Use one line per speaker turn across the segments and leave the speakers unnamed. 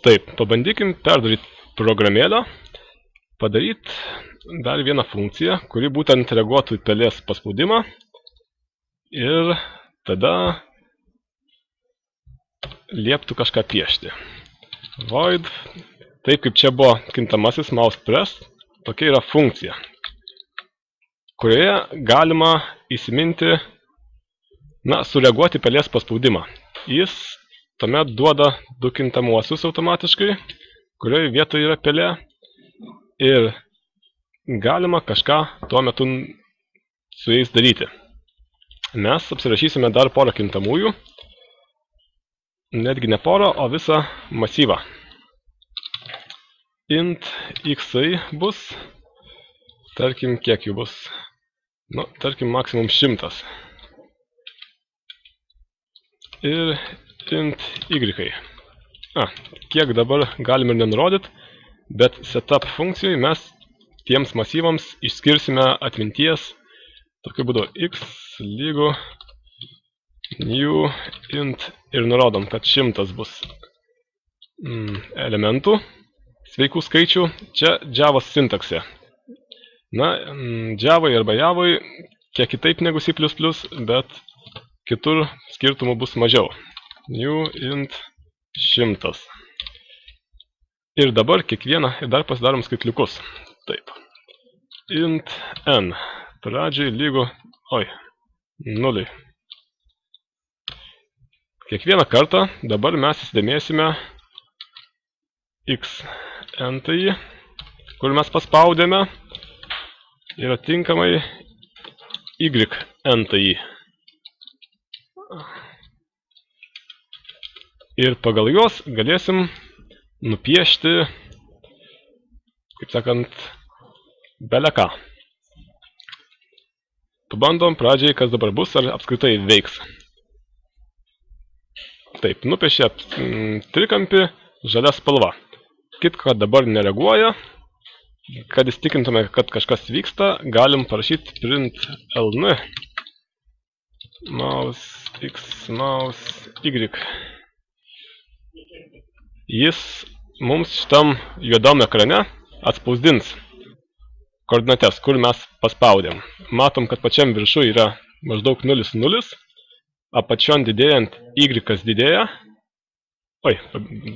Taip, pabandykim perdaryti programėlę, padaryti dar vieną funkciją, kuri būtent reaguotų į pelės paspaudimą ir tada lieptų kažką piešti. Void, taip kaip čia buvo kintamasis mouse press, tokia yra funkcija, kurioje galima įsiminti, sureaguoti pelės paspaudimą. Jis tuomet duoda du kintamuosius automatiškai, kurioje vietoje yra pelė ir galima kažką tuo metu su jais daryti. Mes apsirašysime dar porą kintamųjų, netgi ne porą, o visą masyvą. Int xi bus, tarkim, kiek jų bus? Tarkim, maksimum 100. Ir int y. Kiek dabar galim ir nenurodyti, bet setup funkcijai mes tiems masyvams išskirsime atminties tokiu būdu x lygu new int ir nurodom, kad 100 bus elementų sveikų skaičių. Čia Javos sintaksė. Javai arba Javai kiek kitaip negu C++, bet kitur skirtumų bus mažiau. New int 100. Ir dabar kiekvieną, ir dar pasidarom skaitliukus. Taip. Int n. Pradžiai lygu, 0. Kiekvieną kartą dabar mes įsidėmėsime x n-tai, kur mes paspaudėme, ir atitinkamai y n-tai. Ir pagal juos galėsim nupiešti, kaip sakant, beleką. Pabandom pradžiai, kas dabar bus, ar apskritai veiks. Taip, nupiešė trikampį žalia spalva. Kitką dabar nereaguoja. Kad įstikintume, kad kažkas vyksta, galim parašyti print ln mouse x mouse y. Jis mums šitam juodam ekrane atspausdins koordinates, kur mes paspaudėm. Matom, kad pačiam viršui yra maždaug 0,0, apačion didėjant y didėja.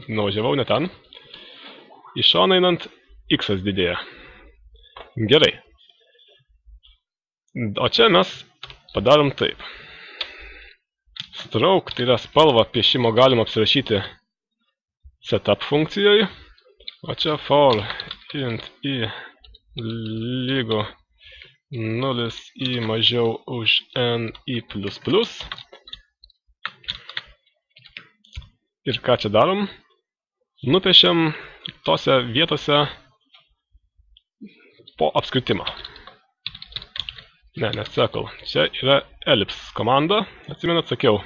Nuvažiavau ne ten. Į šoną einant x didėja. Gerai. O čia mes padarom taip. Stroke, tai yra spalvą piešimo galim apsirašyti setup funkcijoje. O čia for int i lygu 0 i mažiau už n i plus plus. Ir ką čia darom? Nupiešiam tose vietose po apskritimą. Nesakau. Čia yra ellipse komanda. Atsimenat, sakiau.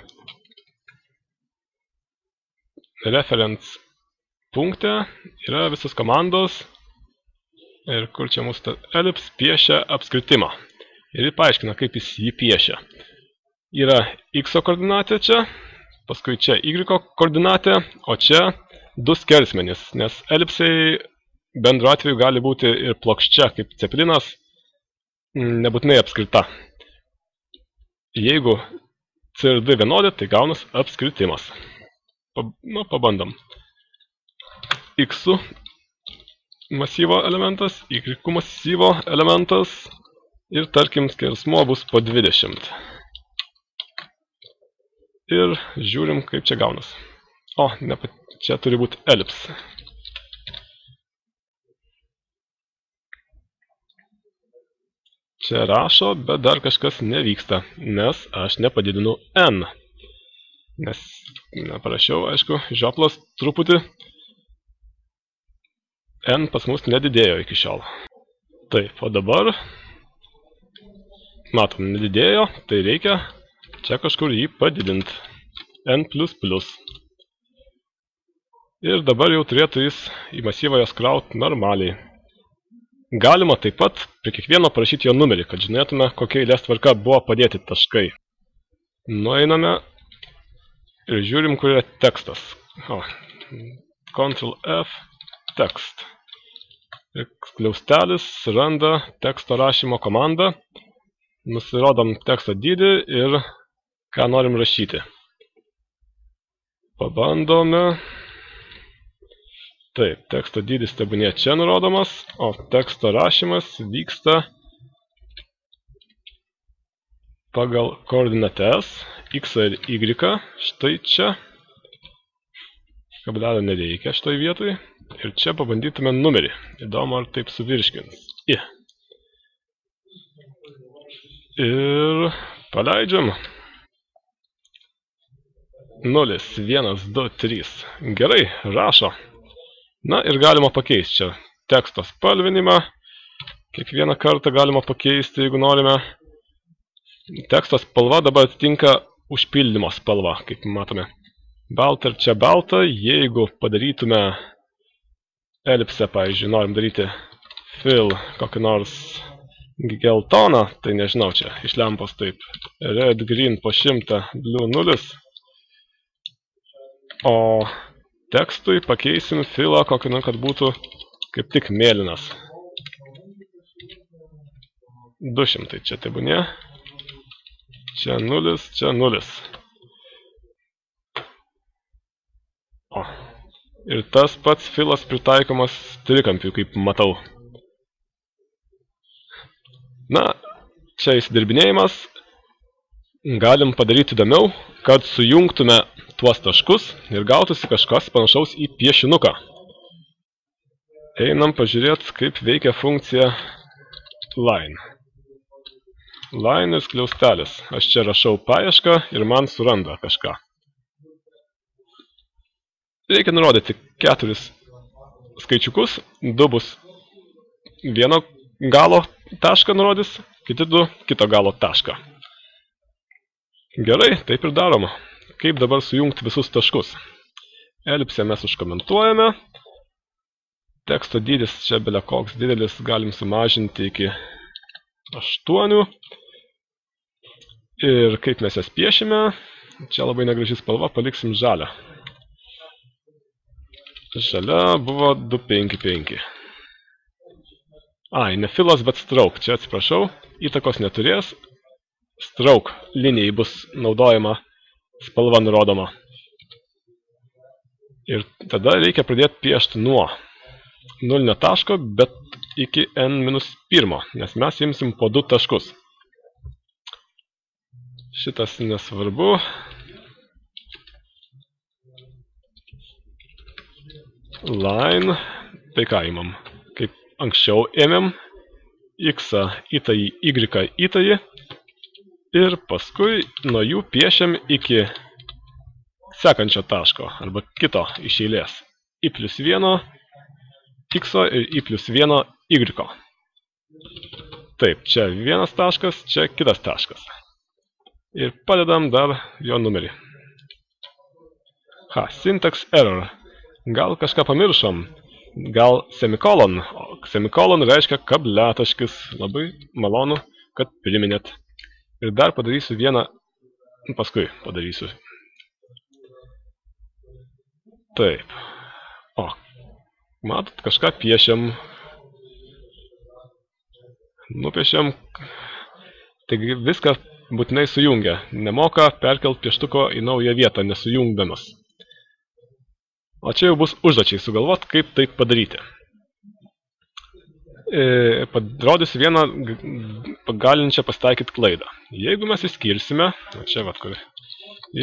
Reference punkte yra visos komandos. Ir kur čia mūsų ellipse piešia apskritimą. Ir jį paaiškina, kaip jis jį piešia. Yra x koordinatė čia, paskui čia y koordinatė, o čia du skersmenys, nes elipsai bendru atveju gali būti ir plokščia, kaip ceplinas, nebūtinai apskrita. Jeigu C ir D vienodi, tai gaunas apskritimas. Pabandom. X masyvo elementas, Y masyvo elementas ir tarkim skersmuo bus po 20. Ir žiūrim, kaip čia gaunas. Čia turi būti ellipse. Čia rašo, bet dar kažkas nevyksta, nes aš nepadidinu n. Nes parašiau, aišku, žioplas truputį. N pas mus nedidėjo iki šiol. Taip, o dabar matom, nedidėjo, tai reikia čia kažkur jį padidinti. N++. Ir dabar jau turėtų jis į masyvą jas krauti normaliai. Galima taip pat prie kiekvieno parašyti jo numerį, kad žinėtume, kokia eilės tvarka buvo padėti taškai. Nueiname ir žiūrim, kur yra tekstas. Ctrl F, text. Ir skliaustelis randa teksto rašymo komandą. Nusirodom teksto dydį ir ką norim rašyti. Pabandome. Taip, teksto dydis tebūnie čia nurodomas, o teksto rašymas vyksta pagal koordinates X ir Y. Štai čia. Kablelio nereikia šitoj vietoj. Ir čia pabandytume numerį. Įdomu, ar taip suvirškins. Ir paleidžiam. 0, 1, 2, 3. Gerai, rašo. Na ir galima pakeisti čia teksto spalvinimą. Kiekvieną kartą galima pakeisti, jeigu norime. Teksto spalva dabar atitinka užpildymo spalva, kaip matome. Balta ir čia balta. Jeigu padarytume elipsę, pavyzdžiui, norim daryti fill kokį nors geltoną, tai nežinau, čia iš lempos taip. Red, green po 100, blue 0. O tekstui pakeisim fillą kokį, kad būtų kaip tik mėlynas. 200, čia tebūnie. Čia 0, čia 0. O. Ir tas pats filas pritaikomas trikampiui, kaip matau. Na, čia įsidirbinėjimas. Galim padaryti įdomiau, kad sujungtume tuos taškus ir gautųsi kažkas panašaus į piešinuką. Einam pažiūrėti, kaip veikia funkcija line. Line ir skliaustelis. Aš čia rašau paiešką ir man suranda kažką. Reikia nurodyti 4 skaičiukus, 2 bus vieno galo tašką nurodys, kiti 2 kito galo tašką. Gerai, taip ir daroma. Kaip dabar sujungti visus taškus? Elipsę mes užkomentuojame. Teksto dydis čia belia koks didelis, galim sumažinti iki 8. Ir kaip mes jas piešime, čia labai negraži spalva, paliksim žalią. Žalia buvo 255. Ai, ne filas, bet stroke. Čia atsiprašau, įtakos neturės. Stroke linijai bus naudojama spalva nurodoma. Ir tada reikia pradėti piešti nuo nulinio taško, bet iki n-1, nes mes imsim po 2 taškus. Šitas nesvarbu. Line, tai ką imam? Kaip anksčiau ėmėm, X įtai, Y įtai ir paskui nuo jų piešiam iki sekančio taško arba kito iš eilės. I+1 X ir I+1 Y. Taip, čia vienas taškas, čia kitas taškas. Ir padedam dar jo numerį. Syntax error. Gal kažką pamiršom, gal semikolon. Semikolon reiškia kabliataškis. Labai malonu, kad priminėt. Ir dar padarysiu vieną, paskui padarysiu. Taip. O, matot, kažką piešiam. Nupiešiam. Taigi viską būtinai sujungia. Nemoka perkelt pieštuko į naują vietą, nesujungdamas. O čia jau bus užduočiai sugalvot, kaip tai padaryti. Rodysiu vieną galinčią pasitaikyti klaidą. Jeigu mes išskirsime, čia vat kur,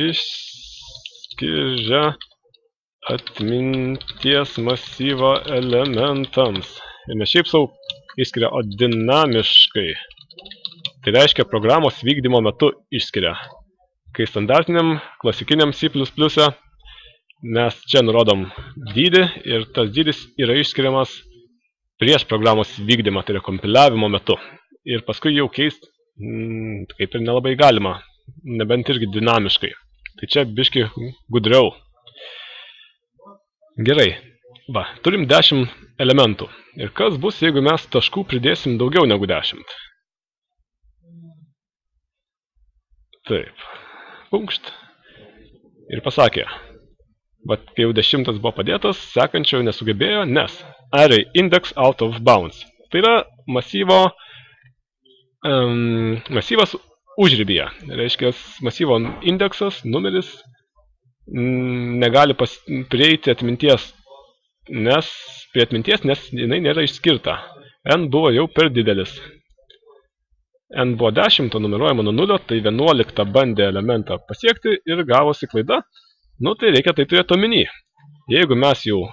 išskiria atminties masyvą elementams. Ir ne šiaip sau išskiria, o dinamiškai. Tai reiškia programos vykdymo metu išskiria. Kai standartiniam, klasikiniam C++ mes čia nurodom dydį ir tas dydis yra išskiriamas prieš programos vykdymą, tai yra kompiliavimo metu. Ir paskui jau keist kaip ir nelabai galima, nebent irgi dinamiškai. Tai čia biški gudriau. Gerai, va, turim 10 elementų. Ir kas bus, jeigu mes taškų pridėsim daugiau negu 10? Taip, punkšt. Ir pasakė. Bet kai jau 10 buvo padėtas, sekančio nesugebėjo, nes array index out of bounds. Tai yra masyvas užribyje. Reiškia, masyvo indeksas, numeris, negali prieiti atminties, nes jinai nėra išskirta. N buvo jau per didelis. N buvo 10, numeruojama nuo 0, tai 11 bandė elementą pasiekti ir gavosi klaida. Nu, tai reikia tai turėti omeny. Jeigu mes jau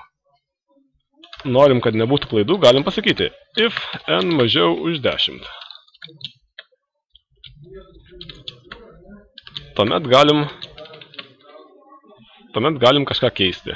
norim, kad nebūtų klaidų, galim pasakyti if n mažiau už 10. Tuomet galim kažką keisti.